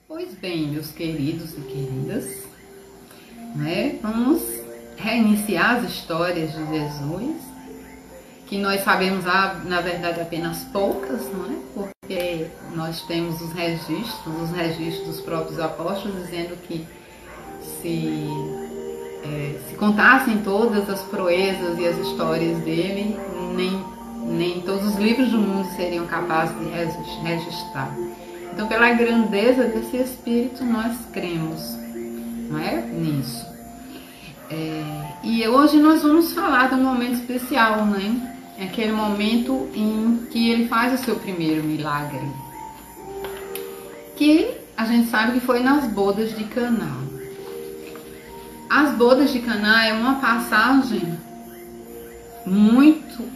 Pois bem, meus queridos e queridas, vamos reiniciar as histórias de Jesus, que nós sabemos, na verdade, apenas poucas, porque nós temos os registros dos próprios apóstolos, dizendo que se contassem todas as proezas e as histórias dele, nem todos os livros do mundo seriam capazes de registrar. Então, pela grandeza desse Espírito, nós cremos, nisso. E hoje nós vamos falar de um momento especial, aquele momento em que ele faz o seu primeiro milagre, que a gente sabe que foi nas bodas de Caná. As bodas de Caná é uma passagem muito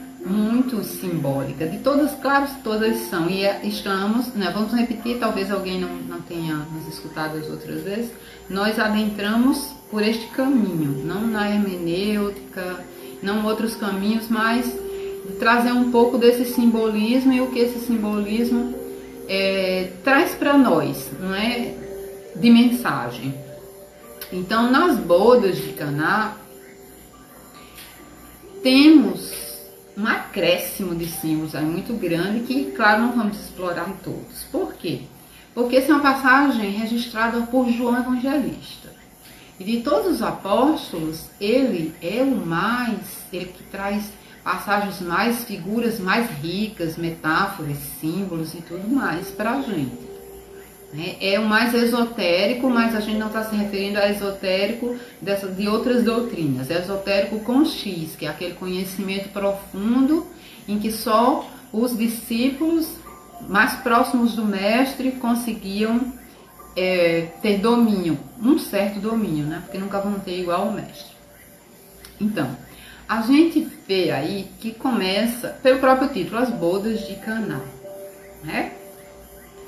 simbólica. De todas, claro, todas são. E estamos, vamos repetir, talvez alguém não tenha nos escutado as outras vezes, nós adentramos por este caminho, não na hermenêutica, não outros caminhos, mas de trazer um pouco desse simbolismo e o que esse simbolismo traz para nós, de mensagem. Então, nas bodas de Caná, temos um acréscimo de símbolos muito grande que, claro, não vamos explorar todos. Por quê? Porque essa é uma passagem registrada por João Evangelista. E de todos os apóstolos, ele é ele que traz passagens mais, figuras mais ricas, metáforas, símbolos e tudo mais para a gente. É o mais esotérico, mas a gente não está se referindo a esotérico de outras doutrinas. É esotérico com X, que é aquele conhecimento profundo em que só os discípulos mais próximos do mestre conseguiam ter domínio, um certo domínio, porque nunca vão ter igual ao mestre. Então, a gente vê aí que começa pelo próprio título, as bodas de Caná,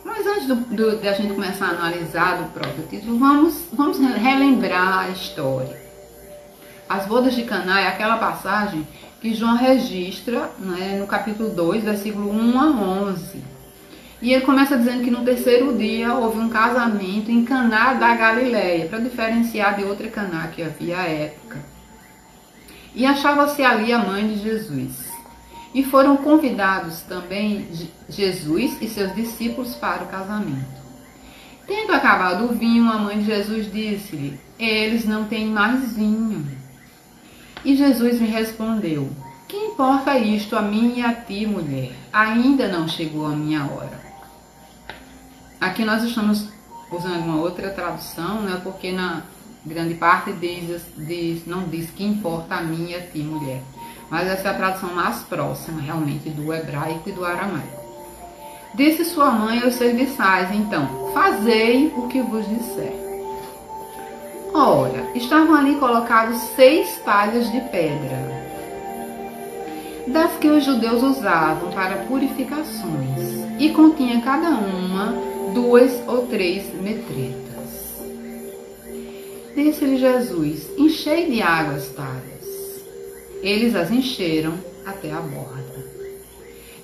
Mas antes de a gente começar a analisar do próprio título, vamos relembrar a história. As bodas de Caná é aquela passagem que João registra no capítulo 2, versículo 1 a 11. E ele começa dizendo que no terceiro dia houve um casamento em Caná da Galileia, para diferenciar de outra Caná que havia à época. E achava-se ali a mãe de Jesus. E foram convidados também Jesus e seus discípulos para o casamento. Tendo acabado o vinho, a mãe de Jesus disse-lhe: eles não têm mais vinho. E Jesus lhe respondeu: que importa isto a mim e a ti, mulher? Ainda não chegou a minha hora. Aqui nós estamos usando uma outra tradução, porque na grande parte não diz que importa a mim e a ti, mulher. Mas essa é a tradução mais próxima, realmente, do hebraico e do aramaico. Disse sua mãe aos serviçais: então, fazei o que vos disser. Ora, estavam ali colocados 6 talhas de pedra, das que os judeus usavam para purificações, e continha cada uma 2 ou 3 metretas. Disse-lhe Jesus: enchei de água as talhas. Eles as encheram até a borda.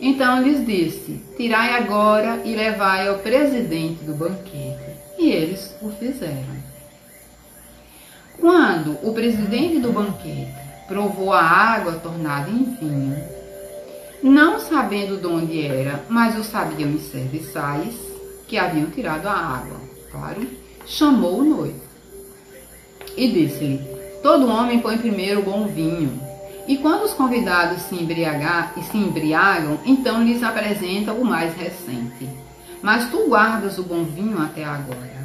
Então lhes disse: tirai agora e levai ao presidente do banquete. E eles o fizeram. Quando o presidente do banquete provou a água tornada em vinho, não sabendo de onde era, mas o sabiam os serviçais que haviam tirado a água, claro, chamou o noivo e disse-lhe: todo homem põe primeiro o bom vinho, e quando os convidados se embriagam, então lhes apresenta o mais recente. Mas tu guardas o bom vinho até agora.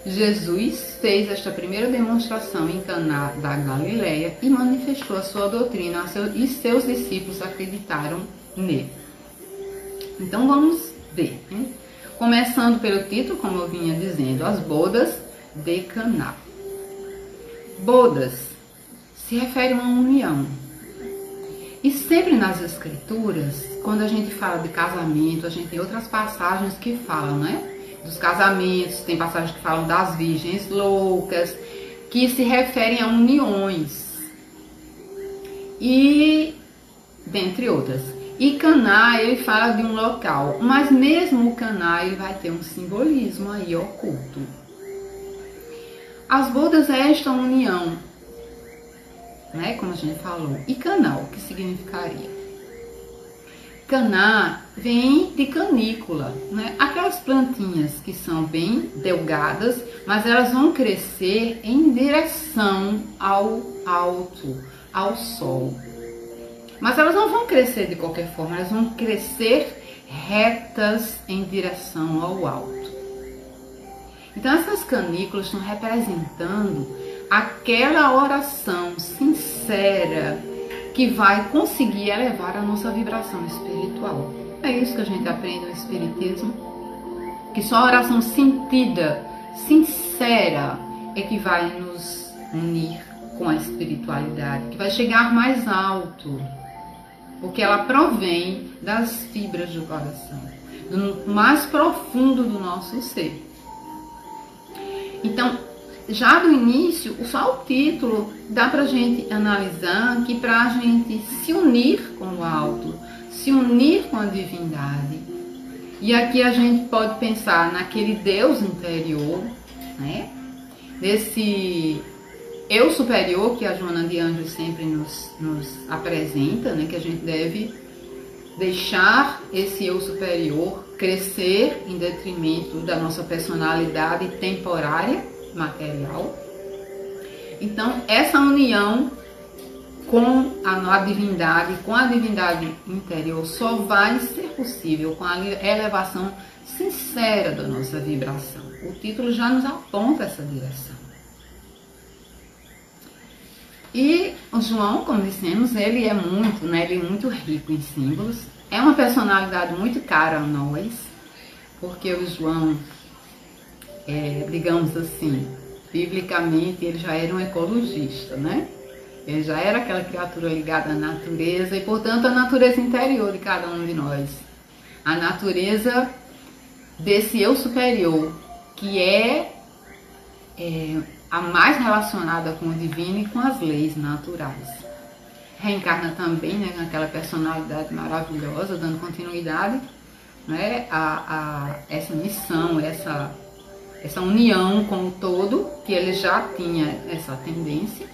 Jesus fez esta primeira demonstração em Caná da Galileia e manifestou a sua doutrina, e seus discípulos acreditaram nele. Então vamos ver, Começando pelo título, como eu vinha dizendo, as bodas de Caná. Bodas se refere a uma união. E sempre nas escrituras, quando a gente fala de casamento, a gente tem outras passagens que falam, dos casamentos, tem passagens que falam das virgens loucas, que se referem a uniões. E dentre outras. E Caná, ele fala de um local, mas mesmo o Caná, ele vai ter um simbolismo aí oculto. As bodas é esta união, né, como a gente falou. E Caná, o que significaria? Caná vem de canícula, né? Aquelas plantinhas que são bem delgadas, mas elas vão crescer em direção ao alto, ao sol. Mas elas não vão crescer de qualquer forma, elas vão crescer retas em direção ao alto. Então essas canículas estão representando aquela oração sincera que vai conseguir elevar a nossa vibração espiritual. É isso que a gente aprende no Espiritismo, que só a oração sentida, sincera, é que vai nos unir com a espiritualidade, que vai chegar mais alto, porque ela provém das fibras do coração, do mais profundo do nosso ser. Então, já do início, só o título dá para a gente analisar que para a gente se unir com o alto, se unir com a divindade. E aqui a gente pode pensar naquele Deus interior, né? Desse eu superior que a Joana de Anjos sempre nos apresenta, né? Que a gente deve deixar esse eu superior crescer em detrimento da nossa personalidade temporária, material. Então essa união com a divindade interior só vai ser possível com a elevação sincera da nossa vibração. O título já nos aponta essa direção. E o João, como dissemos, ele é muito, né, ele é muito rico em símbolos. É uma personalidade muito cara a nós, porque o João, digamos assim, biblicamente ele já era um ecologista, né? Ele já era aquela criatura ligada à natureza e, portanto, à natureza interior de cada um de nós. A natureza desse eu superior, que é a mais relacionada com o divino e com as leis naturais. Reencarna também, né, naquela personalidade maravilhosa, dando continuidade, né, a essa missão, essa união com o todo, que ele já tinha essa tendência.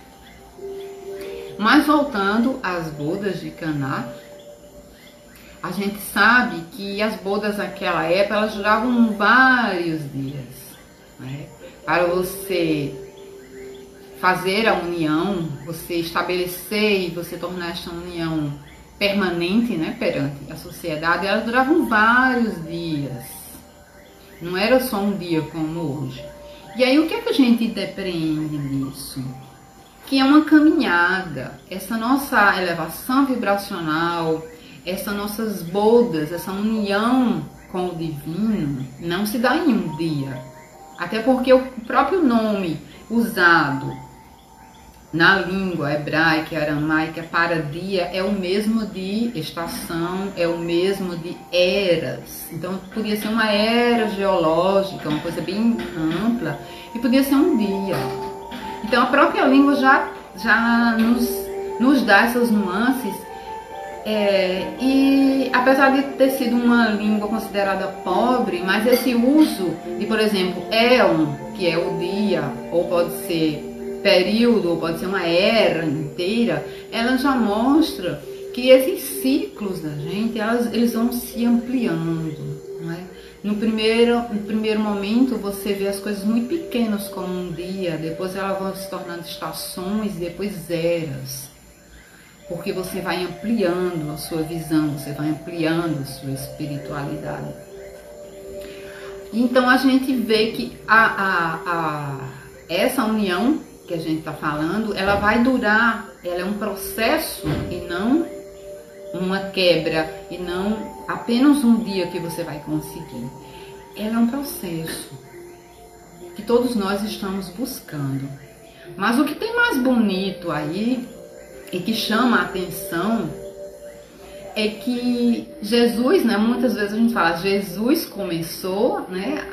Mas voltando às bodas de Caná, a gente sabe que as bodas naquela época, elas duravam vários dias, né? Para você fazer a união, você estabelecer e você tornar esta união permanente, né, perante a sociedade, elas duravam vários dias. Não era só um dia como hoje. E aí o que é que a gente depreende disso? Que é uma caminhada, essa nossa elevação vibracional, essas nossas bodas, essa união com o divino, não se dá em um dia. Até porque o próprio nome usado na língua hebraica e aramaica para dia é o mesmo de estação, é o mesmo de eras. Então podia ser uma era geológica, uma coisa bem ampla, e podia ser um dia. Então a própria língua já nos dá essas nuances, e apesar de ter sido uma língua considerada pobre, mas esse uso de, por exemplo, éon, que é o dia, ou pode ser período, ou pode ser uma era inteira, ela já mostra que esses ciclos da gente, eles vão se ampliando, não é? No primeiro momento você vê as coisas muito pequenas como um dia, depois elas vão se tornando estações, depois eras. Porque você vai ampliando a sua visão, você vai ampliando a sua espiritualidade. Então a gente vê que essa união que a gente está falando, ela vai durar, ela é um processo e não uma quebra, e não apenas um dia que você vai conseguir. Ela é um processo que todos nós estamos buscando. Mas o que tem mais bonito aí e que chama a atenção é que Jesus, né, muitas vezes a gente fala, Jesus começou, né,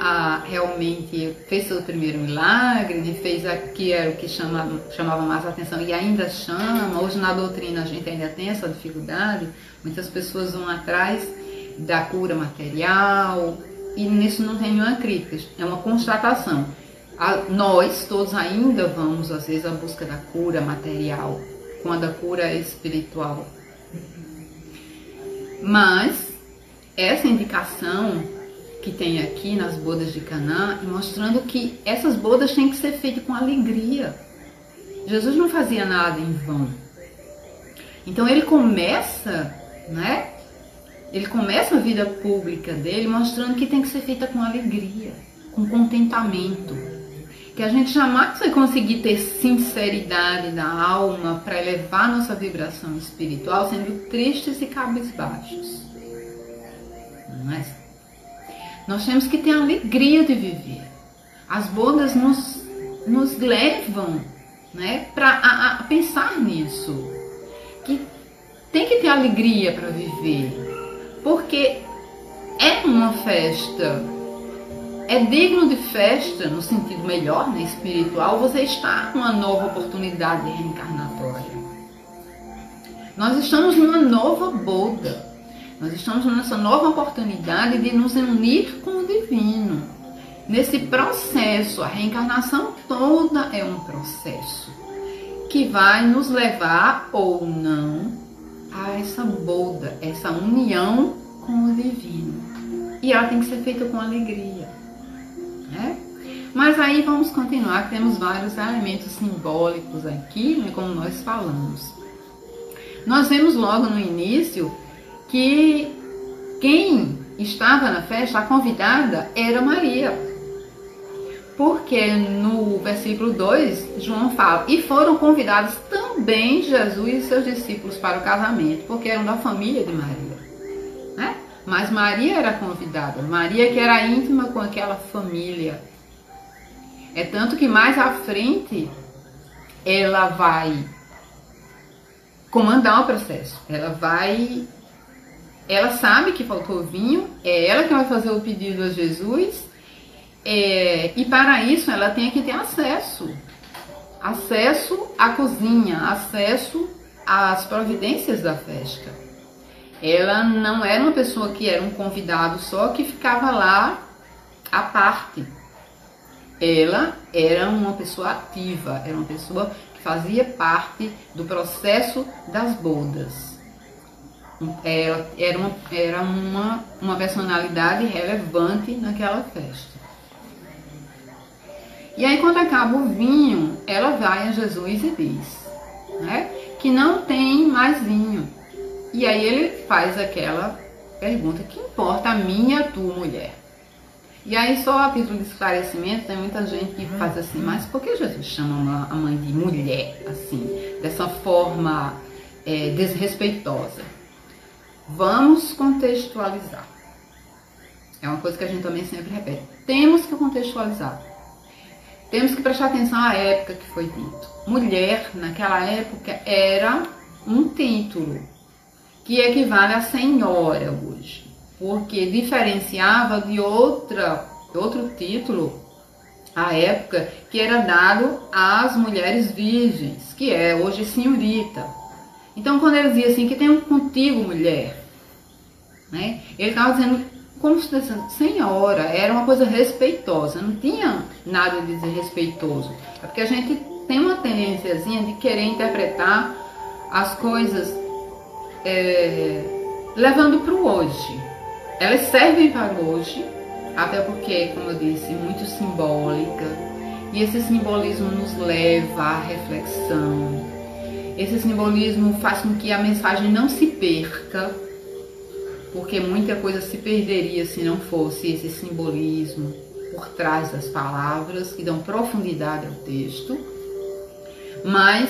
realmente fez seu primeiro milagre, né, fez que era o que chamava mais atenção e ainda chama. Hoje na doutrina a gente ainda tem essa dificuldade, muitas pessoas vão atrás da cura material e nisso não tem nenhuma crítica, é uma constatação. Nós todos ainda vamos às vezes à busca da cura material, quando a cura é espiritual. Mas essa indicação que tem aqui nas bodas de Caná, mostrando que essas bodas têm que ser feitas com alegria. Jesus não fazia nada em vão. Então ele começa, né? Ele começa a vida pública dele mostrando que tem que ser feita com alegria, com contentamento. Que a gente jamais vai conseguir ter sinceridade da alma para elevar nossa vibração espiritual sendo tristes e cabisbaixos. Não é? Nós temos que ter a alegria de viver. As bodas nos levam, né, a pensar nisso. Que tem que ter alegria para viver. Porque é uma festa. É digno de festa, no sentido melhor, né, espiritual, você está numa nova oportunidade reencarnatória. Nós estamos numa nova boda. Nós estamos nessa nova oportunidade de nos unir com o divino. Nesse processo, a reencarnação toda é um processo que vai nos levar ou não a essa boda, essa união com o divino. E ela tem que ser feita com alegria. Mas aí vamos continuar, temos vários elementos simbólicos aqui, né, como nós falamos. Nós vemos logo no início que quem estava na festa, a convidada, era Maria. Porque no versículo 2, João fala, e foram convidados também Jesus e seus discípulos para o casamento, porque eram da família de Maria. Né? Mas Maria era convidada, Maria que era íntima com aquela família. É tanto que mais à frente ela vai comandar o processo. Ela sabe que faltou vinho, é ela que vai fazer o pedido a Jesus, e para isso ela tem que ter acesso à cozinha, acesso às providências da festa. Ela não era uma pessoa que era um convidado só que ficava lá à parte. Ela era uma pessoa ativa, era uma pessoa que fazia parte do processo das bodas. Era uma personalidade relevante naquela festa. E aí quando acaba o vinho, ela vai a Jesus e diz, né, que não tem mais vinho. E aí ele faz aquela pergunta, que importa a mim e a tua mulher? E aí só a título de esclarecimento, tem muita gente que faz assim, mas por que Jesus chama a mãe de mulher, assim, dessa forma desrespeitosa? Vamos contextualizar. É uma coisa que a gente também sempre repete. Temos que contextualizar. Temos que prestar atenção à época que foi dito. Mulher, naquela época, era um título que equivale a senhora hoje, porque diferenciava de outro título à época que era dado às mulheres virgens, que é hoje senhorita. Então quando ele dizia assim, que tem um contigo mulher, né, ele estava dizendo como se fosse senhora, era uma coisa respeitosa, não tinha nada de desrespeitoso. É porque a gente tem uma tendênciazinha de querer interpretar as coisas levando para o hoje. Elas servem para o hoje, até porque, como eu disse, muito simbólica, e esse simbolismo nos leva à reflexão. Esse simbolismo faz com que a mensagem não se perca, porque muita coisa se perderia se não fosse esse simbolismo por trás das palavras que dão profundidade ao texto. Mas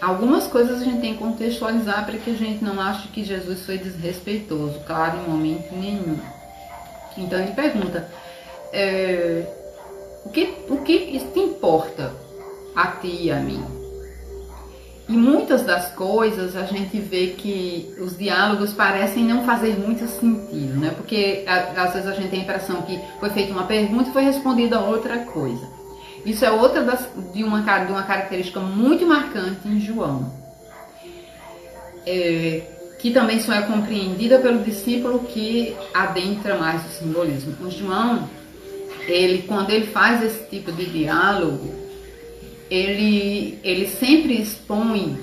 algumas coisas a gente tem que contextualizar para que a gente não ache que Jesus foi desrespeitoso, claro, em momento nenhum. Então ele pergunta, o que isso te importa a ti e a mim? E muitas das coisas a gente vê que os diálogos parecem não fazer muito sentido, né? Porque às vezes a gente tem a impressão que foi feita uma pergunta e foi respondida outra coisa. Isso é outra de uma característica muito marcante em João, que também só é compreendida pelo discípulo que adentra mais o simbolismo. O João, quando ele faz esse tipo de diálogo, ele sempre expõe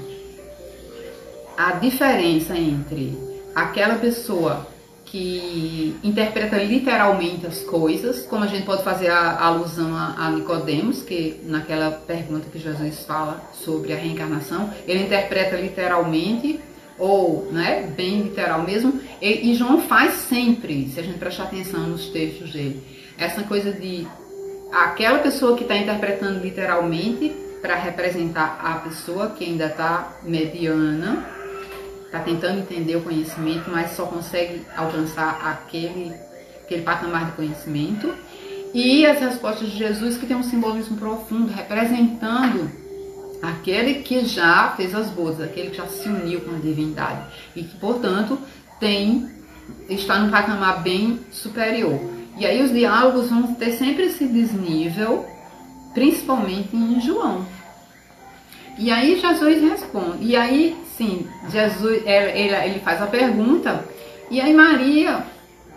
a diferença entre aquela pessoa que interpreta literalmente as coisas, como a gente pode fazer a alusão a Nicodemos, que naquela pergunta que Jesus fala sobre a reencarnação, ele interpreta literalmente, ou né, bem literal mesmo, e João faz sempre, se a gente prestar atenção nos textos dele, essa coisa de aquela pessoa que está interpretando literalmente para representar a pessoa que ainda está mediana, está tentando entender o conhecimento, mas só consegue alcançar aquele patamar de conhecimento. E as respostas de Jesus, que tem um simbolismo profundo, representando aquele que já fez as bodas, aquele que já se uniu com a divindade e que, portanto, está num patamar bem superior. E aí os diálogos vão ter sempre esse desnível, principalmente em João. E aí Jesus responde. E aí, sim, Jesus, ele faz a pergunta, e aí Maria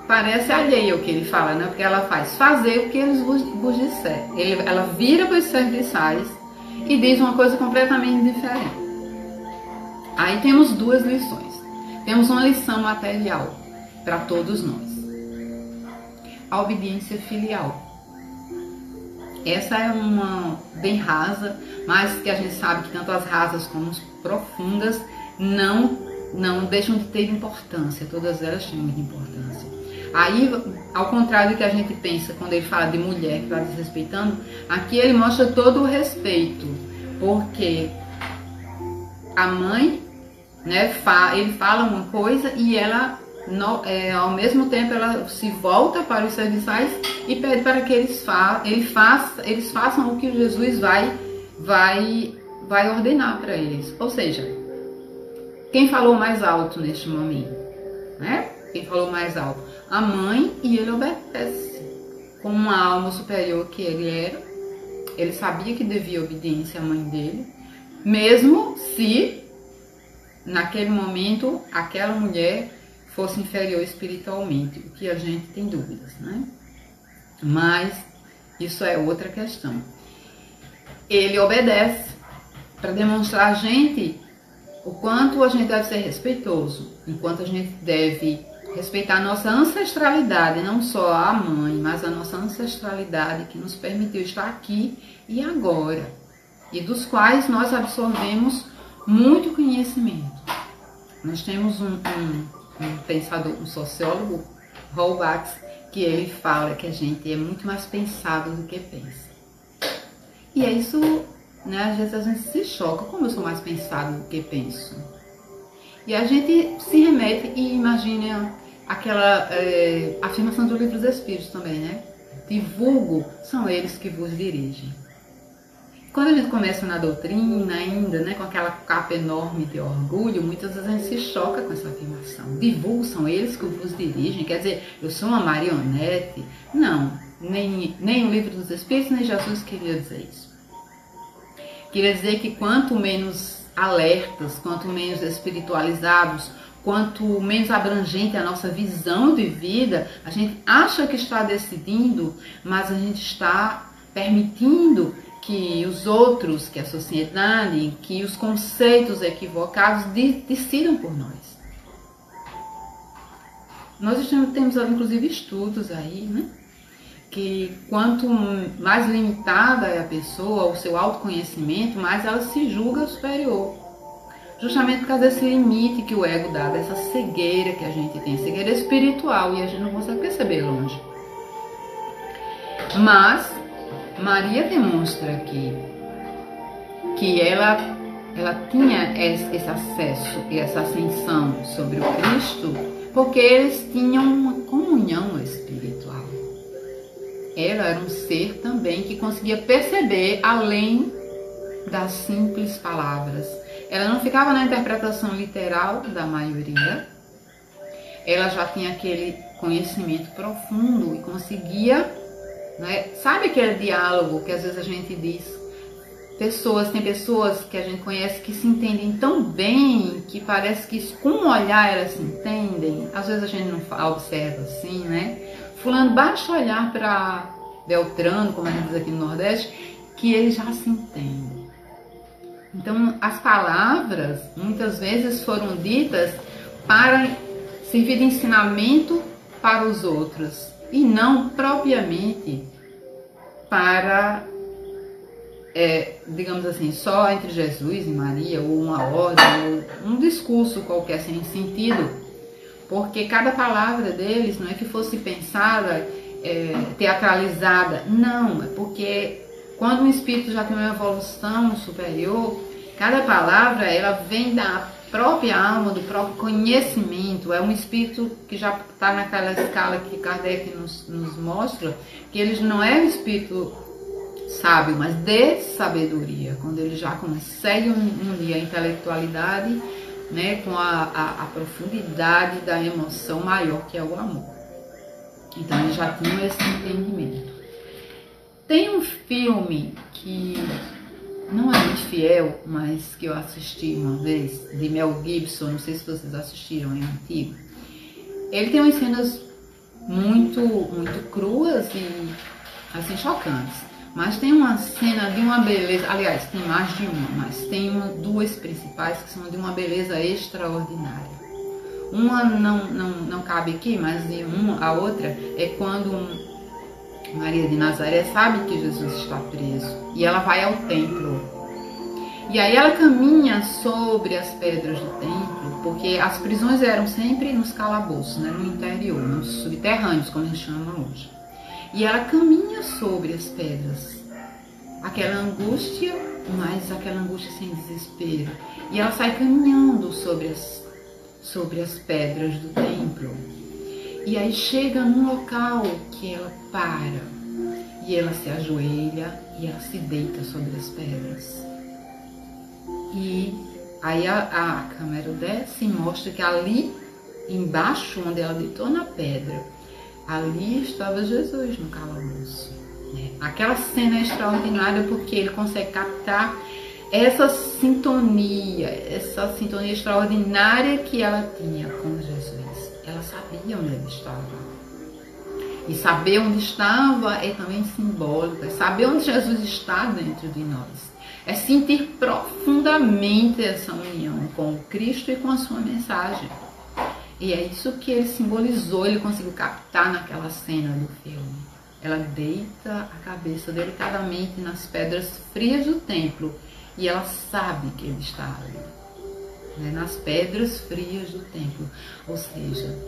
parece alheia ao que ele fala, né? Porque ela faz fazer o que eles vos disser. Ela vira para os serviçais e diz uma coisa completamente diferente. Aí temos duas lições. Temos uma lição material para todos nós. A obediência filial. Essa é uma bem rasa, mas que a gente sabe que tanto as rasas como as profundas não deixam de ter importância. Todas elas têm muita importância. Aí, ao contrário do que a gente pensa quando ele fala de mulher que está desrespeitando, aqui ele mostra todo o respeito, porque a mãe, né, ele fala uma coisa e ela, ao mesmo tempo, ela se volta para os serviçais e pede para que eles façam o que Jesus vai ordenar para eles. Ou seja, quem falou mais alto neste momento, né? Quem falou mais alto? A mãe, e ele obedece. Como uma alma superior que ele era, ele sabia que devia obediência à mãe dele, mesmo se naquele momento aquela mulher fosse inferior espiritualmente, o que a gente tem dúvidas, né? Mas isso é outra questão. Ele obedece para demonstrar a gente o quanto a gente deve ser respeitoso, enquanto a gente deve respeitar a nossa ancestralidade, não só a mãe, mas a nossa ancestralidade que nos permitiu estar aqui e agora, e dos quais nós absorvemos muito conhecimento. Nós temos um pensador, um sociólogo, Rollbach, que ele fala que a gente é muito mais pensado do que pensa. E é isso, né? Às vezes a gente se choca, como eu sou mais pensado do que penso. E a gente se remete e imagina aquela afirmação do Livro dos Espíritos também, né? Divulgo, são eles que vos dirigem. Quando a gente começa na doutrina ainda, né, com aquela capa enorme de orgulho, muitas vezes a gente se choca com essa afirmação. Divulgo, são eles que vos dirigem, quer dizer, eu sou uma marionete? Não, nem o Livro dos Espíritos, nem Jesus queria dizer isso. Queria dizer que quanto menos alertas, quanto menos espiritualizados, quanto menos abrangente a nossa visão de vida, a gente acha que está decidindo, mas a gente está permitindo que os outros, que a sociedade, que os conceitos equivocados decidam por nós. Nós temos inclusive estudos aí, né? Que quanto mais limitada é a pessoa, o seu autoconhecimento, mais ela se julga superior. Justamente por causa desse limite que o ego dá, dessa cegueira que a gente tem, cegueira espiritual, e a gente não consegue perceber longe. Mas Maria demonstra que ela tinha esse acesso e essa ascensão sobre o Cristo, porque eles tinham uma comunhão espiritual. Ela era um ser também que conseguia perceber além das simples palavras. ela não ficava na interpretação literal da maioria, ela já tinha aquele conhecimento profundo e conseguia, né? Sabe aquele diálogo que às vezes a gente diz, tem pessoas que a gente conhece que se entendem tão bem, que parece que com um olhar elas se entendem, às vezes a gente não observa assim, né? Fulano, basta olhar para Beltrano, como a gente diz aqui no Nordeste, que ele já se entende. Então, as palavras, muitas vezes, foram ditas para servir de ensinamento para os outros, e não propriamente para, digamos assim, só entre Jesus e Maria, ou uma ordem, ou um discurso qualquer sem sentido, porque cada palavra deles não é que fosse pensada, teatralizada, não, é porque quando o espírito já tem uma evolução superior, cada palavra ela vem da própria alma, do próprio conhecimento. É um espírito que já está naquela escala que Kardec nos mostra, que ele não é um espírito sábio, mas de sabedoria, quando ele já consegue unir a intelectualidade, né, com a profundidade da emoção maior, que é o amor. Então ele já tinha esse entendimento. Tem um filme que não é muito fiel, mas que eu assisti uma vez, de Mel Gibson, não sei se vocês assistiram, é antigo. Ele tem umas cenas muito cruas e assim chocantes, mas tem uma cena de uma beleza, aliás, tem mais de uma, mas tem duas principais que são de uma beleza extraordinária. Uma não cabe aqui, mas a outra é quando Maria de Nazaré sabe que Jesus está preso e ela vai ao templo. E aí ela caminha sobre as pedras do templo, porque as prisões eram sempre nos calabouços, né, no interior, nos subterrâneos, como a gente chama hoje. E ela caminha sobre as pedras. Aquela angústia, mas aquela angústia sem desespero. E ela sai caminhando sobre as pedras do templo. E aí chega num local que ela para, e ela se ajoelha e ela se deita sobre as pedras. E aí a câmera desce e mostra que ali embaixo, onde ela deitou na pedra, ali estava Jesus no calabouço. Aquela cena é extraordinária porque ele consegue captar essa sintonia extraordinária que ela tinha com Jesus. Ela sabia onde ele estava. E saber onde estava é também simbólico. É saber onde Jesus está dentro de nós. É sentir profundamente essa união com o Cristo e com a sua mensagem. E é isso que ele simbolizou, ele conseguiu captar naquela cena do filme. Ela deita a cabeça delicadamente nas pedras frias do templo. E ela sabe que ele está ali. Nas pedras frias do templo, ou seja,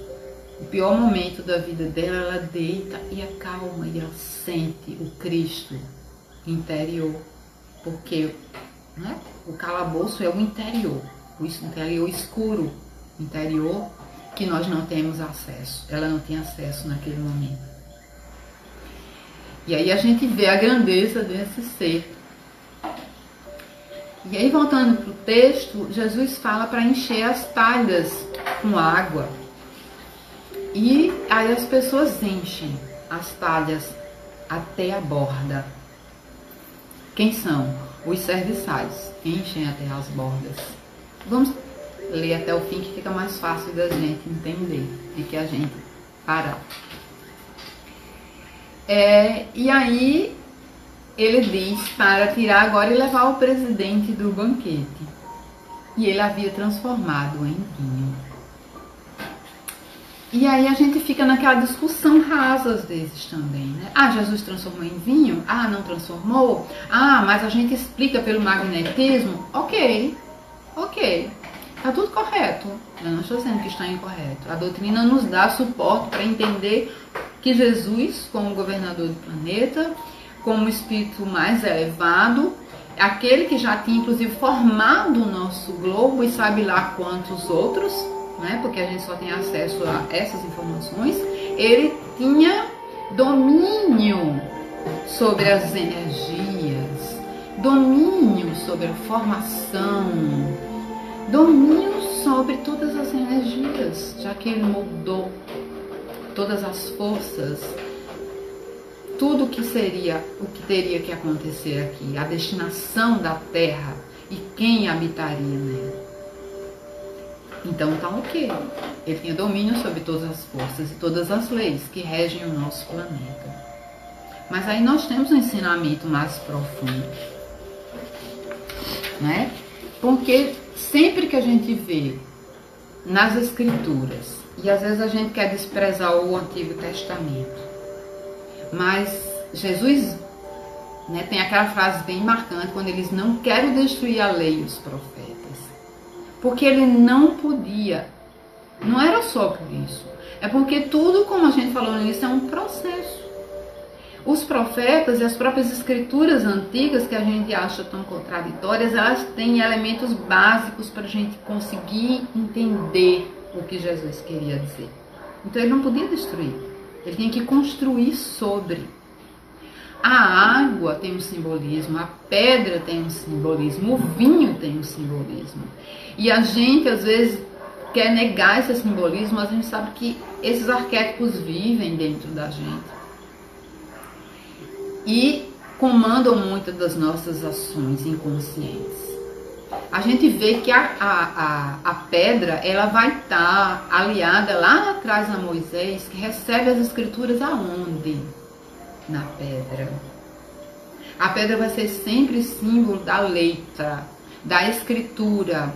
o pior momento da vida dela, ela deita e acalma e ela sente o Cristo interior, porque, né, o calabouço é o interior escuro, interior que nós não temos acesso, ela não tem acesso naquele momento. E aí a gente vê a grandeza desse ser. E aí, voltando para o texto, Jesus fala para encher as talhas com água. E aí as pessoas enchem as talhas até a borda. Quem são? Os serviçais. Enchem até as bordas. Vamos ler até o fim, que fica mais fácil da gente entender, de que a gente parar. E aí ele diz para tirar agora e levar o presidente do banquete. E ele havia transformado em vinho. E aí a gente fica naquela discussão rasa às vezes também, né? Ah, Jesus transformou em vinho? Ah, não transformou? Ah, mas a gente explica pelo magnetismo? Ok. Está tudo correto. Eu não estou dizendo que está incorreto. A doutrina nos dá suporte para entender que Jesus, como governador do planeta, como o espírito mais elevado, aquele que já tinha inclusive formado o nosso globo e sabe lá quantos outros, né? Porque a gente só tem acesso a essas informações, ele tinha domínio sobre as energias, domínio sobre a formação domínio sobre todas as energias, já que ele moldou todas as forças, tudo que seria, o que teria que acontecer aqui, a destinação da Terra e quem habitaria nela. Então tá ok. Ele tinha domínio sobre todas as forças e todas as leis que regem o nosso planeta. Mas aí nós temos um ensinamento mais profundo, né? Porque sempre que a gente vê nas escrituras, e às vezes a gente quer desprezar o Antigo Testamento, mas Jesus, né, tem aquela frase bem marcante quando eles não querem destruir a lei e os profetas. Porque ele não podia. Não era só por isso. É porque tudo, como a gente falou no início, é um processo. Os profetas e as próprias escrituras antigas, que a gente acha tão contraditórias, elas têm elementos básicos para a gente conseguir entender o que Jesus queria dizer. Então ele não podia destruir. Ele tinha que construir sobre. A água tem um simbolismo, a pedra tem um simbolismo, o vinho tem um simbolismo. E a gente, às vezes, quer negar esse simbolismo, mas a gente sabe que esses arquétipos vivem dentro da gente. E comandam muitas das nossas ações inconscientes. A gente vê que a pedra, ela vai estar aliada lá atrás a Moisés, que recebe as escrituras aonde? Na pedra. A pedra vai ser sempre símbolo da letra, da escritura,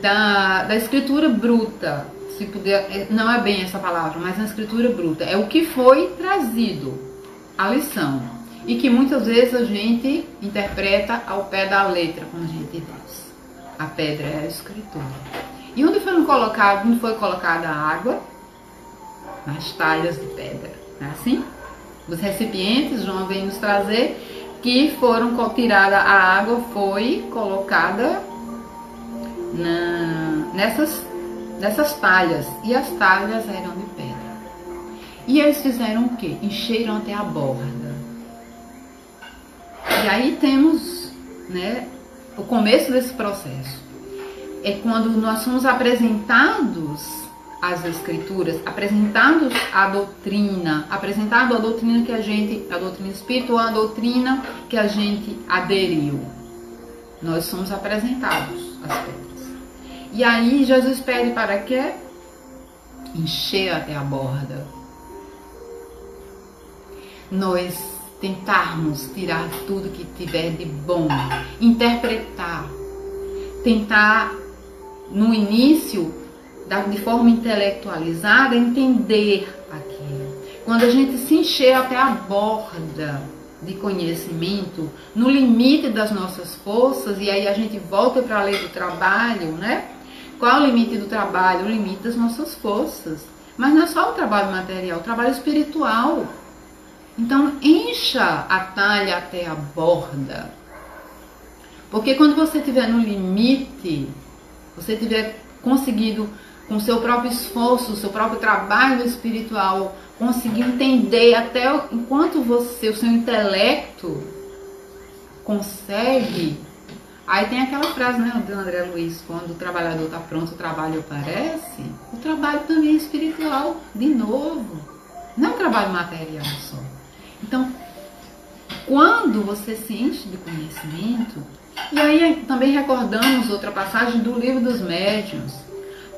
da escritura bruta, se puder, não é bem essa palavra, mas a escritura bruta. É o que foi trazido, a lição, e que muitas vezes a gente interpreta ao pé da letra, como a gente diz. A pedra é a escritura. E onde foi colocada a água? Nas talhas de pedra, não é assim? Os recipientes, João vem nos trazer, que foram tirada a água, foi colocada nessas talhas. E as talhas eram de pedra. E eles fizeram o quê? Encheram até a borda. E aí temos, né, o começo desse processo. É quando nós somos apresentados as escrituras, apresentados a doutrina, apresentado a doutrina que a doutrina espiritual, a doutrina que a gente aderiu. Nós somos apresentados às pedras. E aí Jesus pede para quê? Encher até a borda. Nós tentarmos tirar tudo que tiver de bom, interpretar, tentar no início de forma intelectualizada, entender aquilo. Quando a gente se encher até a borda de conhecimento, no limite das nossas forças, e aí a gente volta para a lei do trabalho, né? Qual é o limite do trabalho? O limite das nossas forças. Mas não é só o trabalho material, o trabalho espiritual. Então, encha a talha até a borda. Porque quando você estiver no limite, você tiver conseguido, com o seu próprio esforço, o seu próprio trabalho espiritual, conseguir entender até enquanto o seu intelecto consegue. Aí tem aquela frase, né, do André Luiz, quando o trabalhador está pronto, o trabalho aparece. O trabalho também é espiritual, de novo. Não é um trabalho material só. Então, quando você se enche de conhecimento, e aí também recordamos outra passagem do Livro dos Médiuns,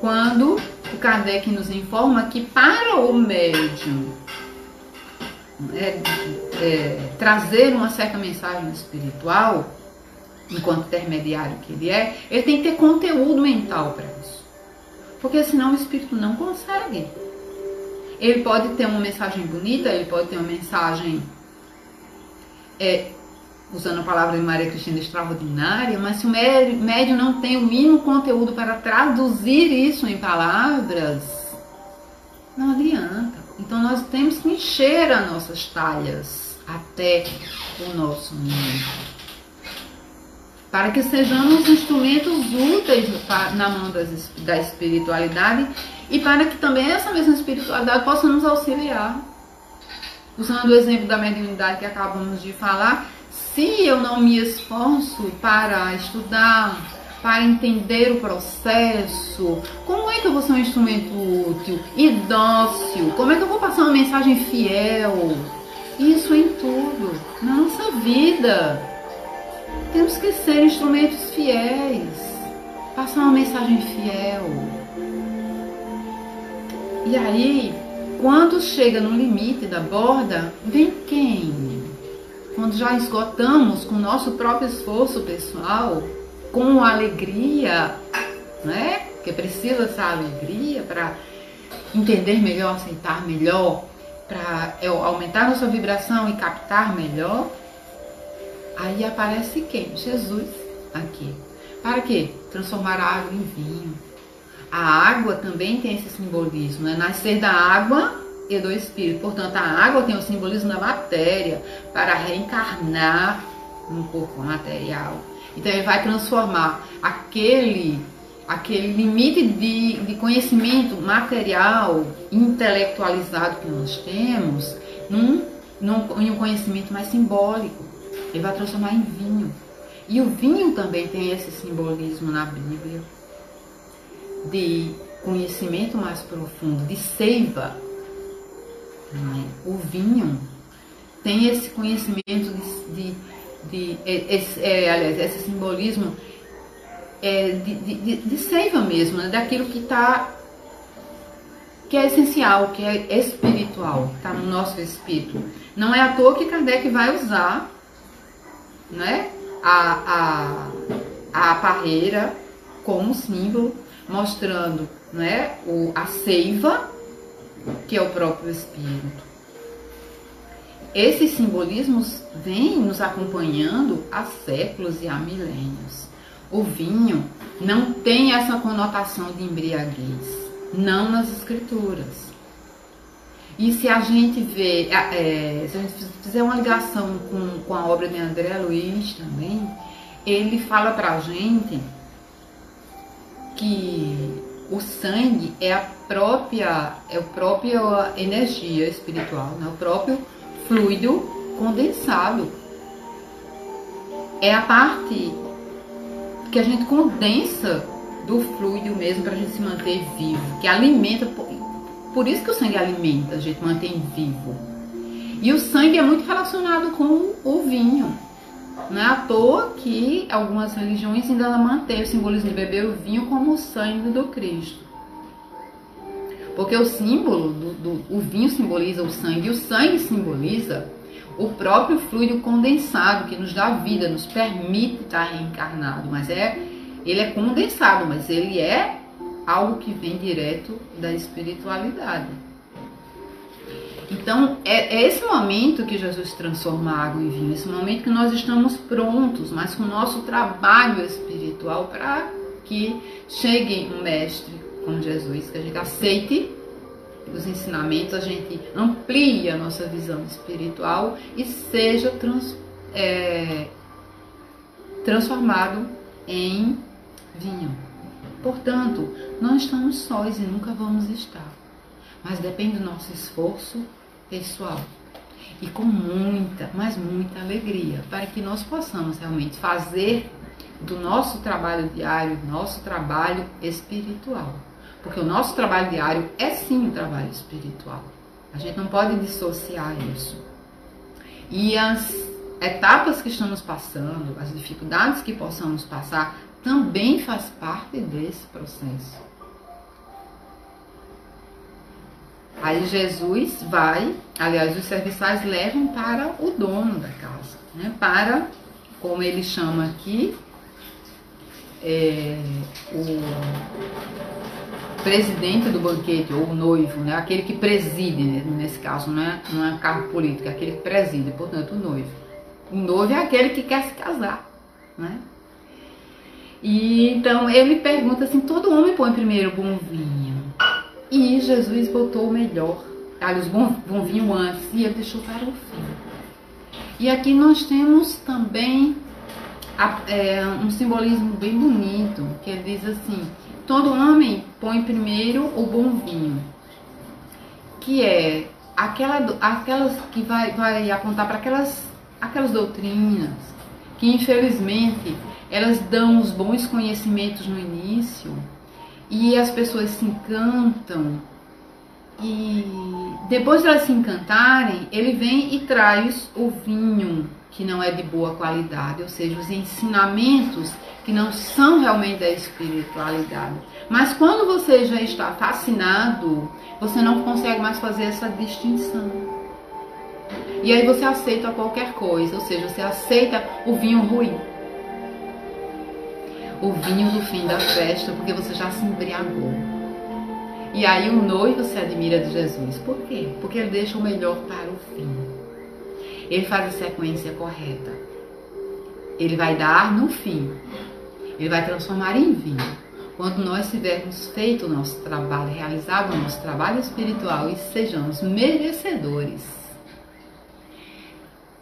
quando o Kardec nos informa que para o médium trazer uma certa mensagem espiritual, enquanto intermediário que ele tem que ter conteúdo mental para isso. Porque senão o espírito não consegue. Ele pode ter uma mensagem bonita, ele pode ter uma mensagem, usando a palavra de Maria Cristina, extraordinária, mas se o médium não tem o mínimo conteúdo para traduzir isso em palavras, não adianta. Então nós temos que encher as nossas talhas até o nosso mundo, para que sejamos instrumentos úteis na mão da espiritualidade e para que também essa mesma espiritualidade possa nos auxiliar. Usando o exemplo da mediunidade que acabamos de falar, se eu não me esforço para estudar, para entender o processo. Como é que eu vou ser um instrumento útil e dócil? Como é que eu vou passar uma mensagem fiel? Isso em tudo, na nossa vida. Temos que ser instrumentos fiéis, passar uma mensagem fiel. E aí, quando chega no limite da borda, vem quem? Quando já esgotamos com o nosso próprio esforço pessoal, com alegria, né? Porque precisa essa alegria para entender melhor, aceitar melhor, para aumentar nossa vibração e captar melhor. Aí aparece quem? Jesus aqui. Para quê? Transformar a água em vinho. A água também tem esse simbolismo, né? Nascer da água e do Espírito. Portanto, a água tem o simbolismo da matéria para reencarnar no corpo material. Então, ele vai transformar aquele limite de conhecimento material, intelectualizado que nós temos, em um conhecimento mais simbólico. Ele vai transformar em vinho. E o vinho também tem esse simbolismo na Bíblia, de conhecimento mais profundo, de seiva. O vinho tem esse conhecimento esse simbolismo de seiva mesmo, né? Daquilo que é essencial, que é espiritual, está no nosso espírito. Não é à toa que Kardec vai usar, né, a parreira como símbolo, mostrando, né, a seiva, que é o próprio espírito. Esses simbolismos vêm nos acompanhando há séculos e há milênios. O vinho não tem essa conotação de embriaguez, não nas escrituras. E se a gente vê, se a gente fizer uma ligação com a obra de André Luiz também, ele fala pra gente que o sangue é a própria energia espiritual, né? O próprio fluido condensado. É a parte que a gente condensa do fluido mesmo para a gente se manter vivo, que alimenta. Por isso que o sangue alimenta, a gente mantém vivo. E o sangue é muito relacionado com o vinho. Não é à toa que algumas religiões ainda mantêm o simbolismo de beber o vinho como o sangue do Cristo. Porque o símbolo o vinho simboliza o sangue, e o sangue simboliza o próprio fluido condensado que nos dá vida, nos permite estar reencarnado. Mas ele é condensado, mas ele é algo que vem direto da espiritualidade. Então, é esse momento que Jesus transforma a água em vinho, esse momento que nós estamos prontos, mas com o nosso trabalho espiritual, para que chegue um mestre como Jesus, que a gente aceite os ensinamentos, a gente amplie a nossa visão espiritual e seja transformado em vinho. Portanto, não estamos sós e nunca vamos estar, mas depende do nosso esforço pessoal e com muita, mas muita alegria, para que nós possamos realmente fazer do nosso trabalho diário, nosso trabalho espiritual. Porque o nosso trabalho diário é sim um trabalho espiritual. A gente não pode dissociar isso. E as etapas que estamos passando, as dificuldades que possamos passar, também faz parte desse processo. Aí Jesus vai, aliás, os serviçais levam para o dono da casa, né? Para, como ele chama aqui, o presidente do banquete, ou o noivo, né? Aquele que preside, né? Nesse caso, não é cargo político, é aquele que preside, portanto, o noivo. O noivo é aquele que quer se casar, né? E então ele pergunta assim: todo homem põe primeiro o bom vinho. E Jesus botou o melhor, os bom vinho antes, e ele deixou para o fim. E aqui nós temos também um simbolismo bem bonito, que ele diz assim: todo homem põe primeiro o bom vinho, que é aquelas que vai apontar para aquelas doutrinas que infelizmente elas dão os bons conhecimentos no início e as pessoas se encantam, e depois de elas se encantarem, ele vem e traz o vinho que não é de boa qualidade, ou seja, os ensinamentos que não são realmente da espiritualidade. Mas quando você já está fascinado, você não consegue mais fazer essa distinção. E aí você aceita qualquer coisa, ou seja, você aceita o vinho ruim, o vinho do fim da festa, porque você já se embriagou. E aí o noivo se admira de Jesus. Por quê? Porque ele deixa o melhor para o fim. Ele faz a sequência correta. Ele vai dar no fim. Ele vai transformar em vinho. Quando nós tivermos feito o nosso trabalho, realizado o nosso trabalho espiritual e sejamos merecedores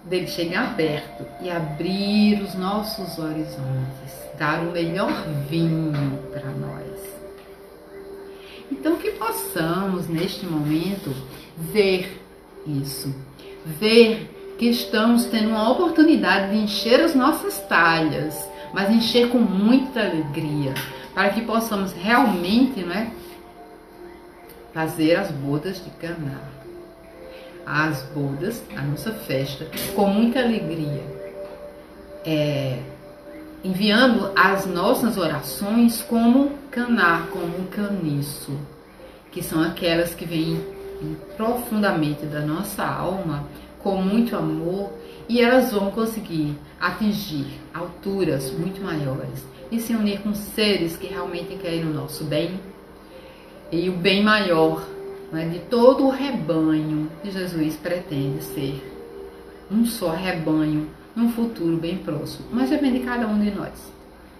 dele chegar perto e abrir os nossos horizontes, dar o melhor vinho para nós. Então que possamos neste momento ver isso, ver que estamos tendo uma oportunidade de encher as nossas talhas, mas encher com muita alegria, para que possamos realmente, fazer as bodas de Caná. As bodas, a nossa festa, com muita alegria. Enviando as nossas orações como Caná, como um caniço, que são aquelas que vêm profundamente da nossa alma, com muito amor, e elas vão conseguir atingir alturas muito maiores e se unir com seres que realmente querem o nosso bem e o bem maior, de todo o rebanho que Jesus pretende ser um só rebanho num futuro bem próximo. Mas depende de cada um de nós,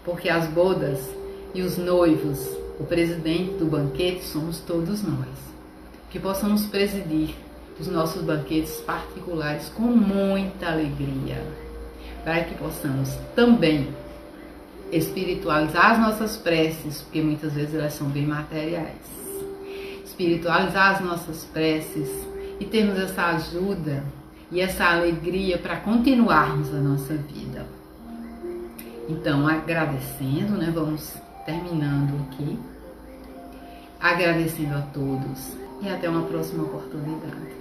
porque as bodas e os noivos, o presidente do banquete, somos todos nós. Que possamos presidir os nossos banquetes particulares com muita alegria, para que possamos também espiritualizar as nossas preces, porque muitas vezes elas são bem materiais. Espiritualizar as nossas preces e termos essa ajuda e essa alegria para continuarmos a nossa vida. Então, agradecendo, vamos terminando aqui, agradecendo a todos e até uma próxima oportunidade.